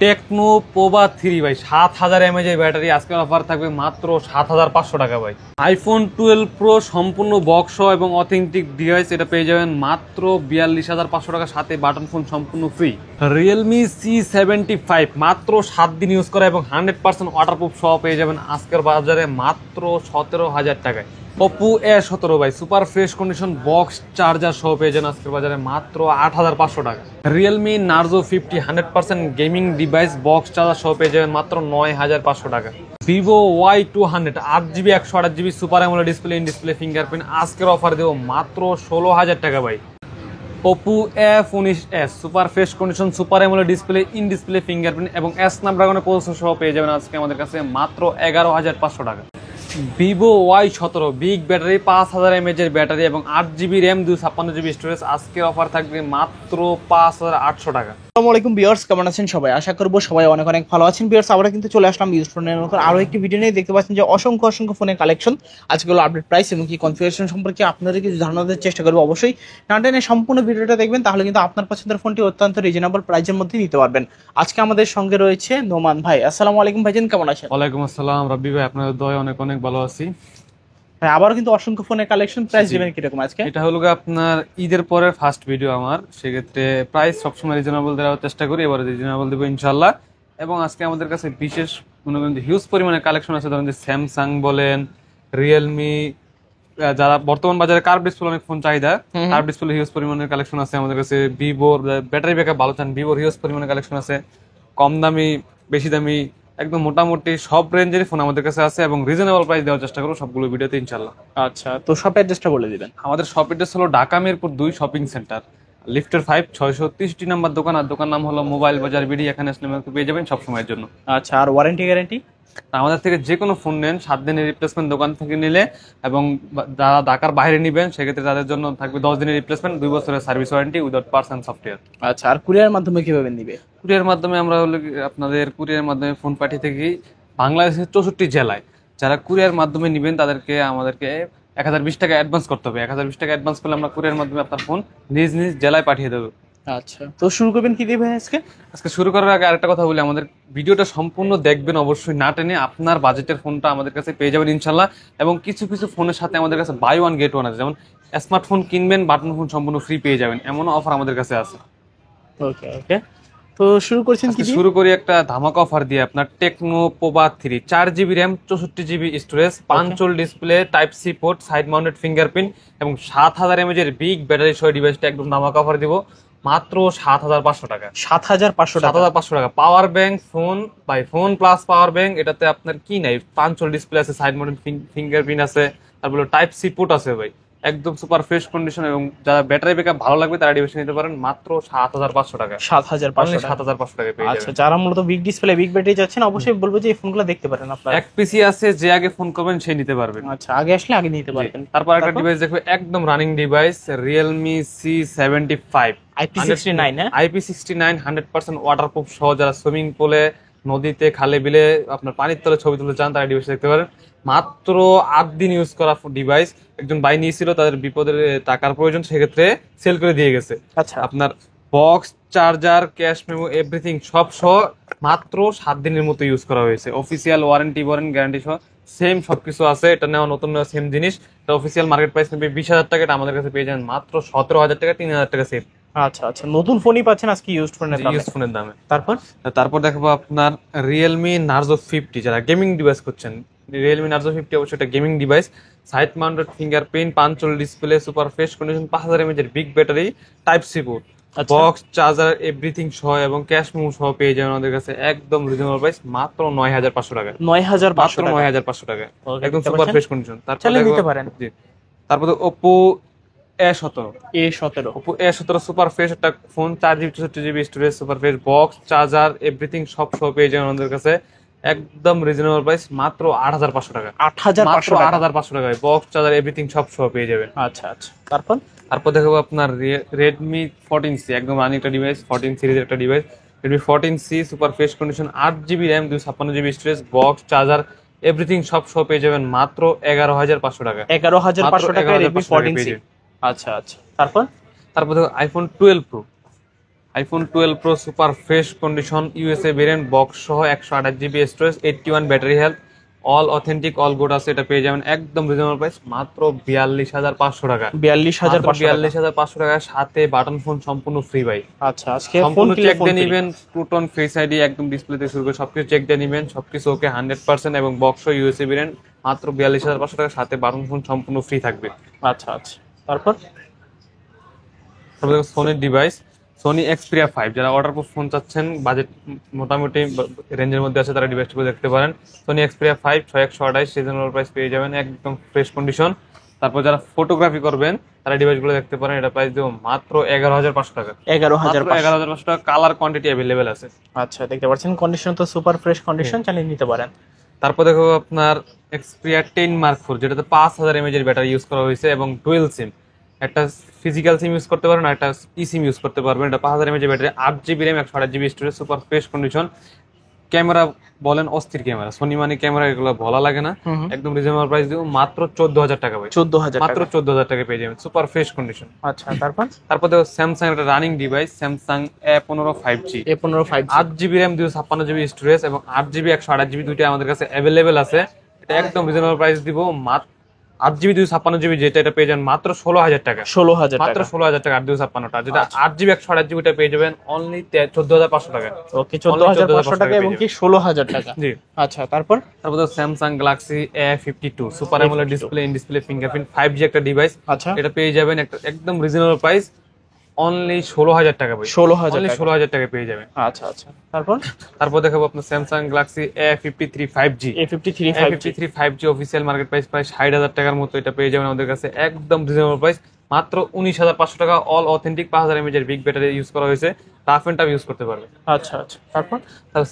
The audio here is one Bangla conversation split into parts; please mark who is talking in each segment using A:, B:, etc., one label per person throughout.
A: টেকনো পোভা 3 ভাই ৭০০০ এমএএইচ এর ব্যাটারি, আজকে অফার থাকবে মাত্র ৭৫০০ টাকা ভাই। আইফোন 12 প্রো সম্পূর্ণ বক্স এবং অথেন্টিক ডিভাইস, এটা পেয়ে যাবেন মাত্র ৪২৫০০ টাকা, সাথে বাটন ফোন সম্পূর্ণ ফ্রি। রিয়েলমি C75 মাত্র ৭ দিন ইউজ করা এবং 100% ওয়াটারপ্রুফ সহ পেয়ে যাবেন আজকের বাজারে মাত্র ১৭০০০ টাকায়। Oppo A17 ভাই super fresh condition box charger সহ পেয়ে যান আজকের বাজারে মাত্র ৮৫০০ টাকা। Realme Narzo 50 100% gaming device box charger সহ পেয়ে যাবেন মাত্র ৯৫০০ টাকা। Vivo Y200 8GB 128GB super AMOLED display, in display fingerprint, আজকের অফার দেবো মাত্র ১৬০০০ টাকা ভাই। Oppo F19s super fresh condition super AMOLED display, in display fingerprint এবং স্ন্যাপড্রাগনের প্রসেসর সহ পেয়ে যাবেন আজকে আমাদের কাছে মাত্র ১১৫০০ টাকা। Vivo Y17 big battery ৫০০০ mAh এর ব্যাটারি এবং ৮GB র্যাম 256GB স্টোরেজ, আজকের অফার থাকবে মাত্র ৫৮০০ টাকা।
B: আসসালামু আলাইকুম ভিউয়ার্স, কেমন আছেন সবাই? আশা করব সবাই অনেক অনেক ভালো আছেন। ভিউয়ার্স, আমরা কিন্তু চলে আসলাম ইউজ ফোনের নতুন আরো একটি ভিডিও নিয়ে। দেখতে পাচ্ছেন যে অসংখ্য ফোনের কালেকশন, আজকেগুলো আপডেট প্রাইস এবং কি কনফিগারেশন সম্পর্কে আপনাদের কিছু ধারণা দেওয়ার চেষ্টা করবো। অবশ্যই না টেনে সম্পূর্ণ ভিডিওটা দেখবেন, তাহলে কিন্তু আপনার পছন্দের ফোনটি অত্যন্ত রিজনেবল প্রাইসের মধ্যে নিতে পারবেন। আজকে আমাদের সঙ্গে রয়েছে নোমান ভাই। আসসালামু আলাইকুম ভাইজান, কেমন আছেন?
A: ওয়ালাইকুম আসসালাম রাব্বি ভাই, আপনাদের দয়ায় অনেক অনেক ভালো আছি।
B: আবারও কিন্তু অসংখ্য ফোনের কালেকশন, প্রাইস দিবেন কিরকম আজকে?
A: এটা হলো আপনার ঈদের পরের ফার্স্ট ভিডিও আমার, সেক্ষেত্রে প্রাইস সবসময় রিজনেবল দেওয়ার চেষ্টা করি, এবারে রিজনেবল দেবো ইনশাল্লাহ। এবং আজকে আমাদের কাছে বিশেষ মনে করেন হিউজ পরিমাণে কালেকশন আছে, ধরেন যে স্যামসাং বলেন, রিয়েলমি, যারা বর্তমান বাজারে কার্ভ ডিসপ্লে অনেক ফোন চাহিদা, কার্ভ ডিসপ্লে হিউজ পরিমাণের কালেকশন আছে আমাদের কাছে। ভিভোর ব্যাটারি ব্যাকআপ ভালো চান, ভিভোর হিউজ পরিমাণে কালেকশন আছে। কম দামি বেশি দামি একদম মোটামুটি সব রেঞ্জের ফোন আমাদের কাছে আছে এবং রিজনেবল প্রাইস দেওয়ার চেষ্টা করবো সবগুলো ভিডিওতে ইনশাল্লাহ।
B: আচ্ছা, তো শপ অ্যাড্রেসটা বলে দিবেন।
A: আমাদের শপ অ্যাড্রেস হলো ঢাকা মিরপুর 2 শপিং সেন্টার, লিফটের 5 663 নাম্বার দোকান, আর দোকান নাম হলো মোবাইল বাজার বিডি। এখানে আসলে আমাকে পেয়ে যাবেন সবসময়ের জন্য।
B: আচ্ছা, আর ওয়ারেন্টি গ্যারান্টি?
A: আমাদের থেকে যে কোনো ফোন নেন 7 দিনের রিপ্লেসমেন্ট দোকান থেকে নিলে, এবং যারা ঢাকার বাইরে নেবেন সেক্ষেত্রে তাদের জন্য থাকবে 10 দিনের রিপ্লেসমেন্ট, 2 বছরের service warranty without parts and software.
B: আচ্ছা, আর কুরিয়ার মাধ্যমে কিভাবে নিবে?
A: কুরিয়ার মাধ্যমে আমরা হলো আপনাদের কুরিয়ার মাধ্যমে ফোন পাঠিয়ে থাকি বাংলাদেশের 64 জেলায়। যারা কুরিয়ার মাধ্যমে নেবেন তাদেরকে আমাদেরকে 1020 টাকা অ্যাডভান্স করতে হবে। 1020 টাকা অ্যাডভান্স করলে আমরা কুরিয়ার মাধ্যমে আপনার ফোন নিজ নিজ জেলায় পাঠিয়ে দেবো।
B: আচ্ছা, তো শুরু করবেন কি দিয়ে ভাই আজকে?
A: আজকে শুরু করার আগে আরেকটা কথা বলি, আমাদের ভিডিওটা সম্পূর্ণ দেখবেন অবশ্যই, না টেনে। আপনার বাজেটের ফোনটা আমাদের কাছে পেয়ে যাবেন ইনশাল্লাহ। এবং কিছু কিছু ফোনের সাথে আমাদের কাছে বাই ওয়ান গেট ওয়ান আছে, যেমন স্মার্টফোন কিনবেন বাটন ফোন সম্পূর্ণ ফ্রি পেয়ে যাবেন, এমন অফার আমাদের কাছে আছে।
B: ওকে ওকে, তো শুরু করছেন কি দিয়ে?
A: শুরু করি একটা ধামাকা অফার দিয়ে, আপনার Tecno Pova 3 4GB RAM 64GB storage, punch hole display, type C port, side mounted fingerprint এবং ৭০০০ এমএএইচ এর বিগ ব্যাটারি সহ ডিভাইসটা একদম ধামাকা অফার দিব মাত্র ৭৫০০ টাকা।
B: ৭৫০০ টাকা?
A: ৭৫০০ টাকা। Power bank phone by phone plus power bank, এটাতে আপনার কি নাই, পাঞ্চল ডিসপ্লে আছে, সাইড মাউন্টেড ফিঙ্গারপ্রিন্ট আছে, তারপরে টাইপ সি পোর্ট আছে ভাই, একদম সুপার ফ্রেশ কন্ডিশন। এবং যারা ব্যাটারি ব্যাকআপ ভালো লাগবে তারা ডিভাইস নিতে পারেন মাত্র ৭৫০০ টাকা। ৭৫০০ টাকা পেয়ে যাবেন।
B: আচ্ছা, যারা মূলত বিগ ডিসপ্লে বিগ ব্যাটারি যাচ্ছেন, অবশ্যই বলবো যে এই ফোনগুলো দেখতে পারেন আপনারা।
A: এক পিসি আছে, যে আগে ফোন করবেন সে নিতে পারবেন।
B: আচ্ছা, আগে আসলে আগে নিতে পারবেন।
A: তারপর একটা ডিভাইস দেখবে একদম running device, Realme C75
B: IP69
A: IP69 100% waterproof সহ, যারা সুইমিং পুলে, নদীতে, খালে বিলে আপনার পানির তলে ছবি তুলতে চান তারা ডিভাইস দেখতে পারেন। মাত্র 8 দিন ইউজ করা ডিভাইস, একজন বাই নিয়েছিল, তাদের বিপদের টাকার প্রয়োজন, সেক্ষেত্রে সেল করে দিয়ে গেছে।
B: আচ্ছা,
A: আপনার box charger cash memo everything সব সহ মাত্র 7 দিনের মতো ইউজ করা হয়েছে। অফিসিয়াল ওয়ারেন্টি গ্যারান্টি সহ সেম সবকিছু আছে। এটা নেওয়া নতুন নেওয়া সেম জিনিস। এটা অফিসিয়াল মার্কেট প্রাইস নেবে 20,000 টাকা, এটা আমাদের কাছে পেয়ে যাবেন মাত্র 17,000 টাকা, 3,000 টাকা সেভ।
B: আচ্ছা আচ্ছা, নতুন ফোনই পাচ্ছেন আজকে ইউজড ফোনের দামে।
A: তারপর দেখবো আপনার রিয়েলমি নার্জো 50, যারা গেমিং ডিভাইস করছেন, রিয়েলমি নার্জো 50 অবশ্যই একটা gaming device, side mounted fingerprint, punch hole display, super fresh condition, ৫০০০ mAh এর big battery, type C port, box charger everything সহ এবং ক্যাশ মেমো সহ পেয়ে যাবেন আমাদের কাছে একদম রিজনেবল প্রাইস মাত্র ৯৫০০ টাকা। ৯৫০০ টাকা, একদম সুপার ফ্রেশ কন্ডিশন। তারপর নিতে পারেন। তারপর Oppo A17 Oppo A17 super fresh একটা phone, 4GB 64GB storage, super fresh box charger everything সব সহ পেয়ে যাবেন আমাদের কাছে একদম রিজনেবল প্রাইস মাত্র ৮৫০০ টাকা। ৮৫০০ টাকায় বক্স চার্জার এভরিথিং সব সহ পেয়ে যাবেন।
B: আচ্ছা আচ্ছা,
A: তারপর দেখবো আপনার Redmi 14C, একদম রানিং একটা ডিভাইস, 14 সিরিজের একটা device, Redmi 14C super fresh condition, 8GB RAM 256GB storage, box charger everything সব সহ পেয়ে যাবেন মাত্র ১১৫০০ টাকা।
B: ১১৫০০ টাকা Redmi 14C। আচ্ছা আচ্ছা, তারপর
A: দেখো iPhone 12 pro iPhone 12 pro super fresh condition USA variant box সহ 128 GB storage 81 battery health all authentic all good আছে, এটা পেয়ে যাবেন একদম রিজনেবল প্রাইস মাত্র 42,500 টাকা।
B: 42,500
A: টাকার সাথে বাটন ফোন সম্পূর্ণ ফ্রি ভাই।
B: আচ্ছা, আজকে ফোন
A: সম্পূর্ণ
B: কিনলে
A: চেক
B: ফোন
A: দিয়ে
B: ফ্রি।
A: নিবেন, প্রুটন ফেস আইডি একদম ডিসপ্লে থেকে শুরু করে সবকিছু চেক দিয়ে নিবেন, সবকিছু ওকে 100% এবং বক্স ইউএসএ ভেরিয়েন্ট মাত্র 42,500 টাকার সাথে বাটন ফোন সম্পূর্ণ ফ্রি থাকবে।
B: আচ্ছা আচ্ছা, তারপর
A: সোনির ডিভাইস সোনি এক্সপিরিয়া 5, যারা অর্ডার ফোন চাচ্ছেন বাজেট মোটামুটি রেঞ্জের মধ্যে আছে তারা ডিভাইসগুলো দেখতে পারেন। সোনি এক্সপিরিয়া 5 6128 সিজনাল প্রাইস পেয়ে যাবেন একদম ফ্রেশ কন্ডিশন। তারপর যারা ফটোগ্রাফি করবেন তারা ডিভাইসগুলো দেখতে পারেন, এটা প্রাইস দেবো মাত্র 11,500 টাকা।
B: 11,500
A: টাকা, কালার কোয়ান্টিটি অ্যাভেলেবেল আছে।
B: আচ্ছা, দেখতে পাচ্ছেন কন্ডিশন তো সুপার ফ্রেশ কন্ডিশন, চালিয়ে নিতে পারেন।
A: তারপর দেখো আপনার Xperia 10 Mark IV, যেটাতে 5000 mAh এর ব্যাটারি ইউজ করা হয়েছে এবং ডুয়েল সিম, একটা ফিজিক্যাল সিম ইউজ করতে পারবেন আর একটা ই সিম ইউজ করতে পারবেন। এটা 5000 mAh battery, 8 GB RAM, 128 GB storage, super fresh condition. Camera বলেন অস্থির ক্যামেরা, সোনি মানে ক্যামেরা, এগুলো বলা লাগে না। একদম রিজনেবল প্রাইস দিব মাত্র 14,000 টাকা ভাই।
B: 14,000
A: মাত্র 14,000 টাকা পেয়ে যাবেন সুপার ফ্রেশ কন্ডিশন।
B: আচ্ছা, তারপর
A: তারপর দেখো স্যামসাং একটা running device Samsung A15 5G,
B: A15 5G,
A: 8 GB RAM, 256 GB storage এবং 8 জিবি 128 জিবি দুইটা আমাদের কাছে অ্যাভেলেবেল আছে। এটা একদম রিজনেবল প্রাইস দিব মাত্র 8 জিবি 256 জিবি, যেটা এটা পেয়ে যাবেন মাত্র 16,000 টাকা।
B: 16,000
A: মাত্র
B: টাকা।
A: 16,000 টাকা 8 256টা, যেটা 8 জিবি 128 জিবিটা পেয়ে যাবেন অনলি 14,500 টাকা।
B: ওকে, 14,500 টাকা এবং কি 16,000 টাকা।
A: জি।
B: আচ্ছা, তারপর
A: তো Samsung Galaxy A52 super AMOLED display, in display fingerprint 5G একটা ডিভাইস।
B: আচ্ছা,
A: এটা পেয়ে যাবেন একটা একদম রিজনেবল প্রাইস অনলি 16,000 টাকা ভাই।
B: 16,000
A: অনলি
B: টাকা।
A: 16,000 টাকা পেয়ে যাবেন।
B: আচ্ছা আচ্ছা, তারপর
A: তারপর দেখাবো আপনার Samsung Galaxy A53 5G।
B: A53 5G,
A: A53 5G official market price প্রায় 60,000 টাকার মতো, এটা পেয়ে যাবেন আমাদের কাছে একদম রিজনেবল প্রাইস মাত্র 19,500 টাকা। অল অথেন্টিক 5000 mAh এর বিগ ব্যাটারি ইউজ করা হয়েছে, রাফ এন্ড টাফ ইউজ করতে পারবে।
B: আচ্ছা আচ্ছা, তারপর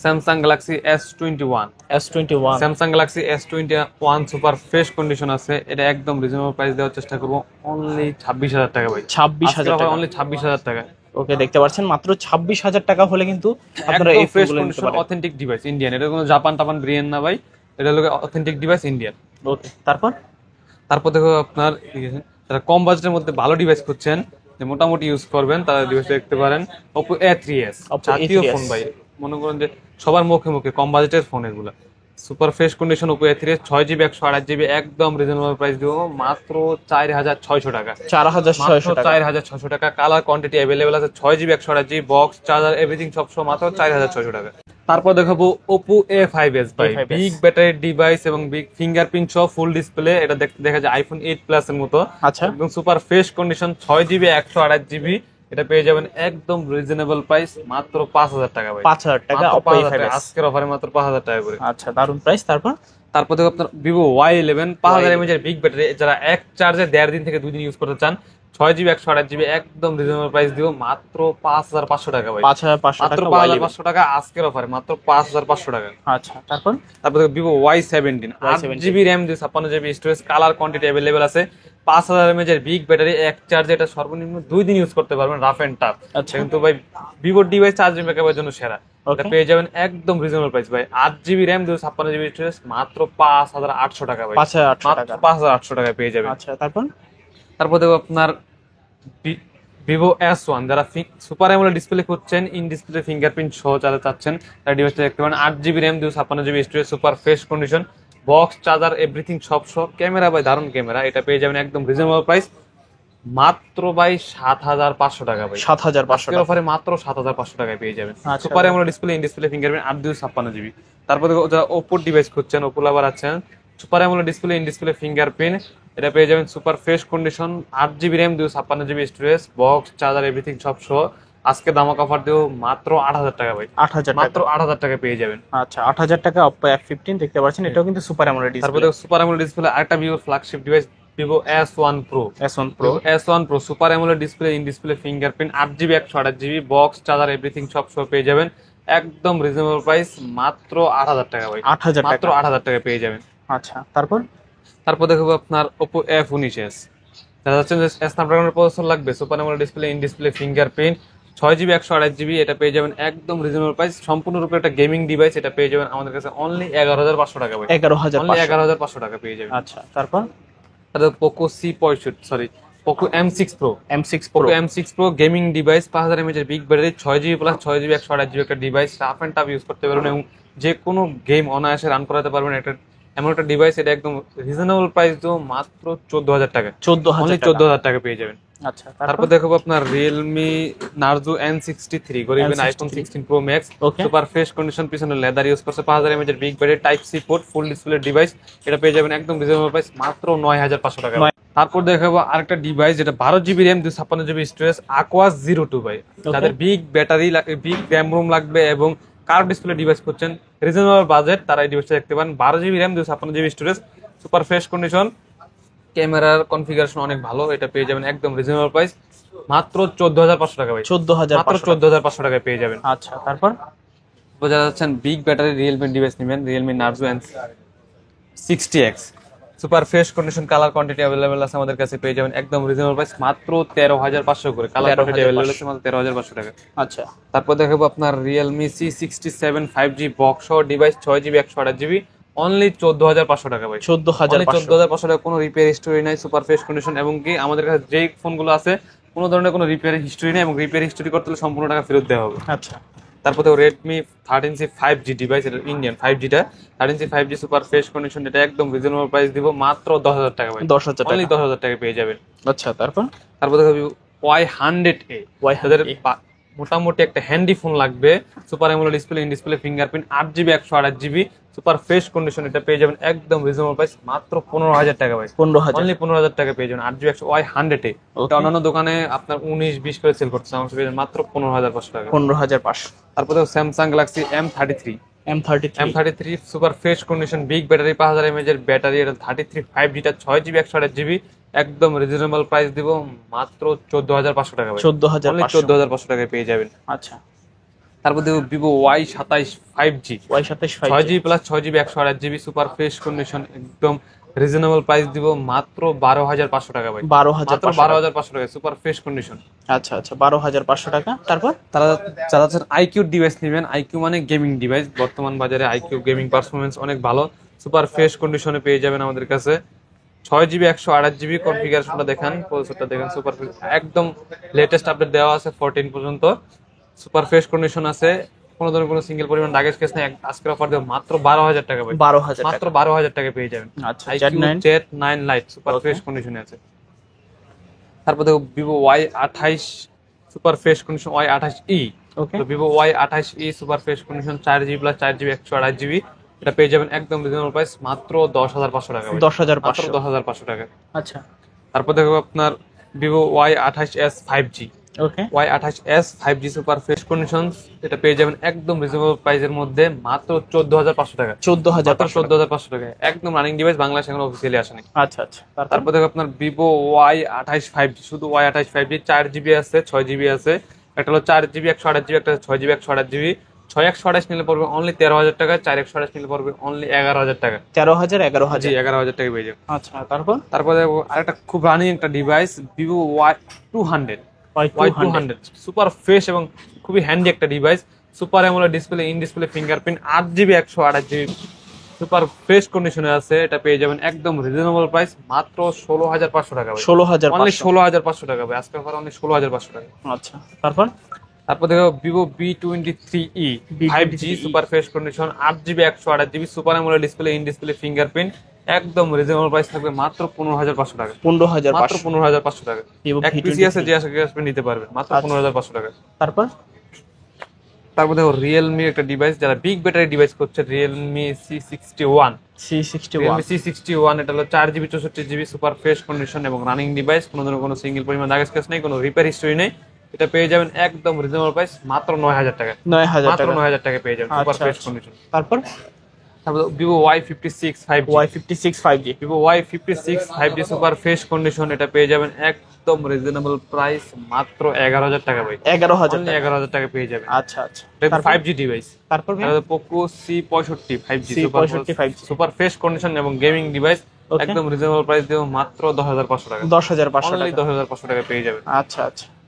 A: Samsung Galaxy S21,
B: S21,
A: Samsung Galaxy S21 super fresh condition আছে, এটা একদম রিজনেবল প্রাইস দেওয়ার চেষ্টা করবো অনলি 26,000 টাকা ভাই।
B: 26,000 টাকা।
A: অনলি 26,000 টাকা।
B: ওকে, দেখতে পাচ্ছেন মাত্র 26,000 টাকা হলে কিন্তু আপনারা এই
A: ফ্রেশ
B: ফোনগুলো নিতে
A: কন্ডিশন
B: পারেন।
A: অথেন্টিক ডিভাইস ইন্ডিয়ান, এটা কোনো জাপান টাপান ব্রিয়ান না ভাই, এটা হলো অথেন্টিক ডিভাইস ইন্ডিয়ান।
B: ওকে, তারপর
A: তারপর দেখো আপনার যারা কম বাজেটের মধ্যে ভালো ডিভাইস খুঁজছেন, যে মোটামুটি ইউজ করবেন, তারা ডিভাইস দেখতে পারেন Oppo A3s,
B: Oppo
A: জাতীয়
B: A3s
A: ফোন ভাই, মনে করেন যে সবার মুখে মুখে কম বাজেটের ফোন এগুলা। Super fresh condition Oppo A3s 6 GB 128 GB একদম রিজনেবল প্রাইস দিব মাত্র 4,600 টাকা।
B: 4,600 টাকা।
A: 4,600 টাকা, কালার কোয়ান্টিটি অ্যাভেলেবেল আছে, 6 GB 128 GB box charger everything সব সহ মাত্র 4,600 টাকা। তারপর দেখাবো Oppo A5s ভাই,
B: A5s
A: বিগ ব্যাটারি ডিভাইস এবং বিগ ফিঙ্গারপ্রিন্ট সহ ফুল ডিসপ্লে, এটা দেখতে দেখা যায় আইফোন 8 প্লাস এর মতো।
B: আচ্ছা,
A: একদম super fresh condition 6 GB 128 GB, এটা পেয়ে যাবেন একদম রিজনেবল প্রাইস মাত্র 5,000 টাকা ভাই।
B: 5,000 টাকা
A: মাত্র
B: Oppo
A: 5,000 টাকা,
B: A5s।
A: আজকের অফারে মাত্র 5,000 টাকা করে।
B: আচ্ছা, দারুন প্রাইস।
A: তারপর দেখো আপনার ভিভো Y11 5000 mAh এর বিগ ব্যাটারি, যারা এক চার্জে 1.5 দিন থেকে 2 দিন ইউজ করতে চান, 6 জিবি 128 জিবি একদম রিজনেবল প্রাইস দিব মাত্র 5,500 টাকা ভাই।
B: 5,500
A: মাত্র
B: টাকা।
A: 5,500 টাকা আজকের অফারে মাত্র 5,500 টাকা।
B: আচ্ছা, তারপর
A: তারপর Vivo Y17 8 GB RAM 256 GB storage, colour quantity available আছে, 5000 mAh এর বিগ ব্যাটারি, এক চার্জে এটা সর্বনিম্ন 2 দিন ইউজ করতে পারবেন রাফ এন্ড টাফ।
B: আচ্ছা,
A: কিন্তু ভাই ভিভোর ডিভাইস চার্জিং ব্যাকআপের জন্য সেরা, এটা পেয়ে যাবেন একদম রিজনেবল প্রাইস ভাই। 8 জিবি র্যাম 256 জিবি স্টোরেজ মাত্র 5,800 টাকা ভাই।
B: 5,800 টাকা।
A: 5,800 টাকা পেয়ে যাবেন।
B: আচ্ছা, তারপর
A: দেখো আপনার ভিভো S1, যারা সুপার অ্যামোলেড ডিসপ্লে খুঁজছেন, ইন ডিসপ্লে ফিঙ্গারপ্রিন্ট সহ যারা চাচ্ছেন, তারা ডিভাইসটা দেখতে পারেন। 8 GB RAM 256 GB storage, super fresh condition, box charger everything সব সহ, ক্যামেরা ভাই দারুণ ক্যামেরা, এটা পেয়ে যাবেন একদম রিজনেবল প্রাইস মাত্র ভাই 7,500 টাকা ভাই।
B: 7,500
A: আজকের
B: টাকা।
A: অফারে মাত্র 7,500 টাকায় পেয়ে যাবেন
B: আচ্ছা,
A: super AMOLED display, in display fingerprint 8 GB. তারপর দেখো যারা ওপো ডিভাইস খুঁজছেন, ওপো লাভার আছেন, super AMOLED display, in display fingerprint, এটা পেয়ে যাবেন super fresh condition, 8 GB RAM 256 GB storage, box charger everything সব সহ, আজকে দামাক অফার দেব মাত্র 8,000 টাকা ভাই।
B: 8,000 টাকা।
A: মাত্র 8,000 টাকা পেয়ে যাবেন।
B: আচ্ছা, 8,000 টাকা Oppo F15 দেখতে পাচ্ছেন, এটাও কিন্তু সুপার অ্যামোলেড
A: তারপর
B: ডিসপ্লে।
A: দেখো সুপার অ্যামোলেড ডিসপ্লে আরেকটা Vivo flagship device Vivo S1 Pro।
B: S1 Pro,
A: S1 Pro super AMOLED display, in display fingerprint, 8 GB 128 GB box charger everything সব সহ পেয়ে যাবেন একদম রিজনেবল প্রাইস মাত্র 8,000 টাকা ভাই।
B: 8,000
A: মাত্র
B: টাকা।
A: 8,000 টাকা পেয়ে যাবেন।
B: আচ্ছা, তারপর
A: দেখো আপনার Oppo F19s, যারা হচ্ছে যে স্ন্যাপড্রাগনের প্রসেসর লাগবে, super AMOLED display, in display fingerprint, 6 GB 128 GB, এটা পেয়ে যাবেন একদম রিজনেবল প্রাইস, সম্পূর্ণরূপে একটা গেমিং ডিভাইস, এটা পেয়ে যাবেন আমাদের কাছে অনলি 11,500 টাকা ভাই।
B: 11,500।
A: 11,500 টাকা পেয়ে যাবেন।
B: আচ্ছা, তারপর
A: Poco C65, sorry Poco M6 Pro।
B: M6 Pro
A: Poco M6 Pro gaming device, 5000 mAh এর big battery, 6GB plus 6GB 128GB একটা ডিভাইস, রাফ এন্ড টাফ ইউজ করতে পারবেন এবং যে কোনো গেম অনায়াসে রান করাতে পারবেন। একটা এমন একটা ডিভাইস, এটা একদম রিজনেবল প্রাইস দিও মাত্র 14000 টাকা। 14000 টাকা পেয়ে যাবেন।
B: আচ্ছা,
A: তারপর দেখো আপনার Realme Narzo N63 গরিবেন iPhone 16 Pro Max, super fresh condition, পিছনে লেদার ইউজ করছে, 5000 mAh এর big battery, type C port, full display device. এটা পেয়ে যাবেন একদম রিজনেবল প্রাইস মাত্র 9500 টাকা। তারপর দেখাবো আরেকটা ডিভাইস, যেটা 12GB RAM 256GB storage, Aquas Zero 2 ভাই। যাদের big battery, big RAM room লাগবে এবং কার্ভ ডিসপ্লে ডিভাইস করছেন, রিজনেবল বাজেট, তারা এই ডিভাইসটা দেখতে পারেন। 12GB RAM 256GB storage, super fresh condition, ক্যামেরার কনফিগারেশন অনেক ভালো। এটা পেয়ে যাবেন একদম রিজনেবল প্রাইস মাত্র 14500 টাকা ভাই।
B: 14000
A: মাত্র 14500 টাকায় পেয়ে যাবেন।
B: আচ্ছা, তারপর
A: বোঝা যাচ্ছেন বিগ ব্যাটারি রিয়েলমি ডিভাইস নেবেন, Realme Narzo N60X, super fresh condition, colour quantity available আছে আমাদের কাছে, পেয়ে যাবেন একদম রিজনেবল প্রাইস মাত্র 13500 করে। কালার কোয়ান্টিটি अवेलेबल আছে মাত্র 13500 টাকা।
B: আচ্ছা,
A: তারপর দেখাবো আপনার Realme C67 5G বক্স সহ ডিভাইস, 6GB 128GB, অনলি 14500 টাকা ভাই। 14500 টাকা, কোনো রিপেয়ার হিস্টরি নাই, সুপার ফ্রেশ কন্ডিশন, এবং কি আমাদের কাছে যেই ফোনগুলো আছে কোনো ধরনের কোনো রিপেয়ার হিস্টরি নেই এবং রিপেয়ার হিস্টরি করতে হলে সম্পূর্ণ টাকা ফেরত দেওয়া হবে।
B: আচ্ছা,
A: তারপর দেখো Redmi 13C 5G ডিভাইস, এটা ইন্ডিয়ান 5G টা, 13C 5G super fresh condition, এটা একদম রিজনেবল প্রাইস দিব মাত্র 10000 টাকা ভাই।
B: 10000 টাকা,
A: অনলি 10000 টাকা পেয়ে যাবেন।
B: আচ্ছা, তারপর
A: দেখো Y100A, যাদের মোটামুটি একটা হ্যান্ডি ফোন লাগবে, super AMOLED display, in display fingerprint, 8GB 128GB, super fresh condition, এটা পেয়ে যাবেন একদম রিজনেবল প্রাইস মাত্র 15000 টাকা ভাই।
B: 15000,
A: অনলি 15000 টাকা পেয়ে যাবেন 8GB Y100A। এটা অন্যান্য দোকানে আপনার 19-20 করে সেল করতেছে, আমার কাছে মাত্র 15500 টাকা।
B: 15500।
A: তারপর দেখো Samsung Galaxy M33 super fresh condition, big battery, 5000 mAh এর ব্যাটারি, এটা 33 5G টা, 6GB 128GB, একদম রিজনেবল প্রাইস দিব মাত্র 14500 টাকা ভাই। 14500 টাকায় পেয়ে যাবেন।
B: আচ্ছা,
A: তারপর দেখো Vivo Y27 5G, 6G plus 6GB 128GB, super fresh condition, একদম রিজনেবল প্রাইস দিব মাত্র 12500 টাকা ভাই। 12500 টাকা, সুপার ফ্রেশ কন্ডিশন।
B: আচ্ছা, 12500 টাকা। তারপর
A: যারা আইকিউ ডিভাইস নেবেন, আইকিউ মানে গেমিং ডিভাইস, বর্তমান বাজারে আইকিউ গেমিং পারফরমেন্স অনেক ভালো, সুপার ফ্রেশ কন্ডিশনে পেয়ে যাবেন আমাদের কাছে। 6GB 128GB, কনফিগারেশনটা দেখেন, প্রসেসরটা দেখেন, সুপার একদম লেটেস্ট আপডেট দেওয়া আছে 14 পর্যন্ত, সুপার ফ্রেশ কন্ডিশন আছে, কোনো ধরনের কোনো সিঙ্গেল পরিমাণ দাগের কেস নেই। আজকের অফার দেব মাত্র 12000 টাকা ভাই।
B: 12000
A: মাত্র 12000 টাকা পেয়ে যাবেন।
B: আচ্ছা,
A: Z9 Lite সুপার ফ্রেশ কন্ডিশনে আছে। তারপর দেখো Vivo Y28 super fresh condition, Y28E, তো Vivo Y28E super fresh condition, 4GB plus 4GB 128GB, এটা পেয়ে যাবেন একদম রিজনেবল প্রাইস মাত্র 10500 টাকা ভাই। 10500 টাকা।
B: আচ্ছা,
A: তারপর দেখো আপনার Vivo Y28s 5G, Y28s 5G super fresh condition, এটা পেয়ে যাবেন একদম রিজনেবল প্রাইসের মধ্যে মাত্র 14500 টাকা। 14500 টাকা, একদম রানিং ডিভাইস, বাংলাদেশে এখনো অফিসিয়ালি আসেনি।
B: আচ্ছা,
A: তারপর দেখো আপনার Vivo Y28 5G, শুধু Y28 5G, 4GB আছে, 6GB আছে, একটা হলো 4GB 128GB, একটা 6GB 128GB। 6128 নিলে পড়বে অনলি 13000 টাকা, 4128 নিলে পড়বে অনলি 11000 টাকা। 11000 টাকা পেয়ে যাবে।
B: আচ্ছা,
A: তারপর দেখো আরেকটা খুব রানিং একটা device, Vivo Y200 super fresh এবং খুবই হ্যান্ডি একটা device, super AMOLED display, in display fingerprint, 8GB 128GB, super fresh কন্ডিশনে আছে, এটা পেয়ে যাবেন একদম রিজনেবল প্রাইস মাত্র 16500 টাকা ভাই। 16500 টাকা ভাই, আজকে অফার অনলি 16500 টাকা।
B: আচ্ছা, তারপর
A: দেখো Vivo V23e 5G super fresh condition, 8GB 128GB, super AMOLED display, in display fingerprint, একদম রিজনেবল প্রাইস থাকবে মাত্র 15500 টাকা। 15500 টাকা। এক পিসি আছে, যে আসবে নিতে পারবেন মাত্র 15500 টাকা। তারপর দেখো Realme একটা ডিভাইস, যারা বিগ ব্যাটারি ডিভাইস করছে, Realme C61, এটা হলো 4GB 64GB, super fresh condition এবং রানিং ডিভাইস, কোনো ধরনের কোনো সিঙ্গেল পরিমাণ দাগের কেস নেই, কোনো রিপেয়ার হিস্টরি নেই, এটা পেয়ে যাবেন একদম রিজনেবল প্রাইস মাত্র 9000 টাকা। 9000 টাকা পেয়ে যাবেন, সুপার ফ্রেশ কন্ডিশন। তারপর Vivo Y56 5G, Vivo Y56 5G super fresh condition, এটা পেয়ে যাবেন একদম রিজনেবল প্রাইস মাত্র 11000 টাকা ভাই। 11000 টাকা পেয়ে যাবেন।
B: আচ্ছা,
A: এটা 5G ডিভাইস। তারপর Poco C65 5G super fresh condition এবং গেমিং ডিভাইস, একদম রিজনেবল প্রাইস দেব মাত্র 10500 টাকা। 10500 টাকা পেয়ে যাবেন।
B: আচ্ছা,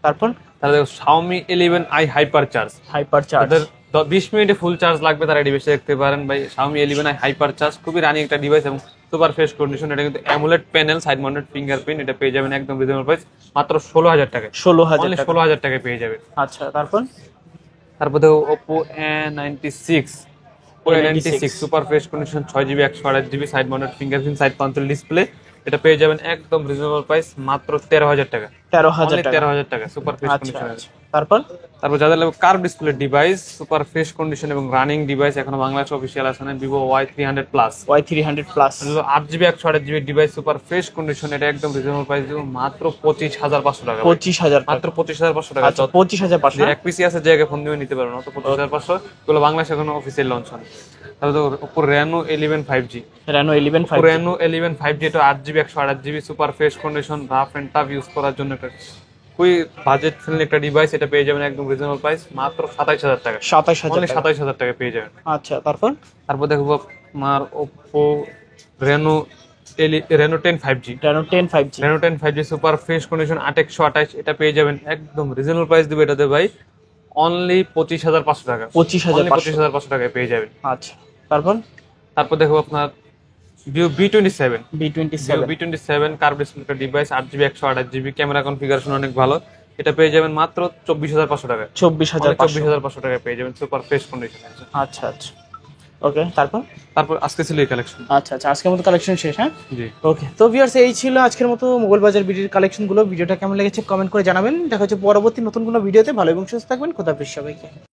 B: তারপর
A: Xiaomi 11i হাইপারচার্জ, তাদের 20 মিনিটে ফুল চার্জ লাগবে, তারা ডিভাইসে দেখতে পারেন ভাই। Xiaomi 11i হাইপারচার্জ খুবই রানিং একটা ডিভাইস এবং সুপার ফ্রেশ কন্ডিশন। এটা কিন্তু amulet panel, side mounted fingerprint, এটা পেয়ে যাবেন একদম রিজনেবল প্রাইস মাত্র 16,000 টাকায়।
B: 16,000
A: অনলি
B: টাকা।
A: 16,000 টাকায় পেয়ে যাবেন।
B: আচ্ছা, তারপর
A: তারপর দেখো Oppo A96 super fresh condition, 6GB 128GB side mounted fingerprint, side control display, এটা পেয়ে যাবেন একদম রিজনেবল প্রাইস মাত্র 13,000 টাকা।
B: 13,000 টাকা।
A: 13,000 টাকা সুপার ফ্রেশ
B: আচ্ছা
A: কন্ডিশন।
B: আচ্ছা, তারপর
A: তারপর যাদের লাগবে curve display device, super fresh condition এবং রানিং ডিভাইস, এখনো বাংলাদেশ অফিসিয়াল আছে না, Vivo Y300 plus,
B: Y300 plus,
A: 8GB 128GB device, super fresh condition, এটা একদম রিজনেবল প্রাইস দিব মাত্র 25,500 টাকা।
B: 25,000
A: মাত্র 25,500 টাকা।
B: আচ্ছা, 25,500।
A: এক পিসি আছে জায়গায় ফোন দিয়ে নিতে পারবেন, অত 25,500 এগুলো বাংলাদেশ এখনো অফিসিয়াল লঞ্চ হয়। তারপর দেখো Oppo Reno 11 5G,
B: Reno 11
A: Oppo
B: 5G।
A: Reno 11 5G, এটা 8GB 128GB super fresh condition, rough and tough use করার জন্য একটা খুবই বাজেট ফ্রেন্ডলি একটা ডিভাইস, এটা পেয়ে যাবেন একদম রিজনেবল প্রাইস মাত্র 27,000 টাকা।
B: 27,000
A: অনলি
B: টাকা।
A: 27,000 টাকা পেয়ে যাবেন।
B: আচ্ছা, তারপর
A: তারপর দেখবো আপনার Oppo Reno 10 5G,
B: Reno 10 5G।
A: Reno 10 5G super fresh condition, 8/128, এটা পেয়ে যাবেন একদম রিজনেবল প্রাইস দিবে এটাতে ভাই অনলি 25,500 টাকা।
B: 25,500।
A: 25,500 টাকায় পেয়ে যাবেন।
B: আচ্ছা, তারপর
A: তারপর দেখবো আপনার Vivo B27
B: B27।
A: B27 curve display device, 8GB 128GB, camera configuration অনেক ভালো, এটা পেয়ে যাবেন মাত্র 24,500 টাকা।
B: 24,500।
A: 24,500 টাকায় পেয়ে যাবেন সুপার ফ্রেশ কন্ডিশন।
B: আচ্ছা আচ্ছা, ওকে, তারপর
A: তারপর আজকে ছিল এই কালেকশন।
B: আচ্ছা আচ্ছা, আজকের মতো কালেকশন শেষ। হ্যাঁ,
A: জি,
B: ওকে। তো ভিউয়ার্স, এই ছিল আজকের মতো মোবাইল বাজার ভিডিওর কালেকশনগুলো। ভিডিওটা কেমন লেগেছে কমেন্ট করে জানাবেন। দেখা হচ্ছে পরবর্তী নতুন কোনো ভিডিওতে। ভালো এবং সুস্থ থাকবেন। খোদা হাফেজ সবাইকে।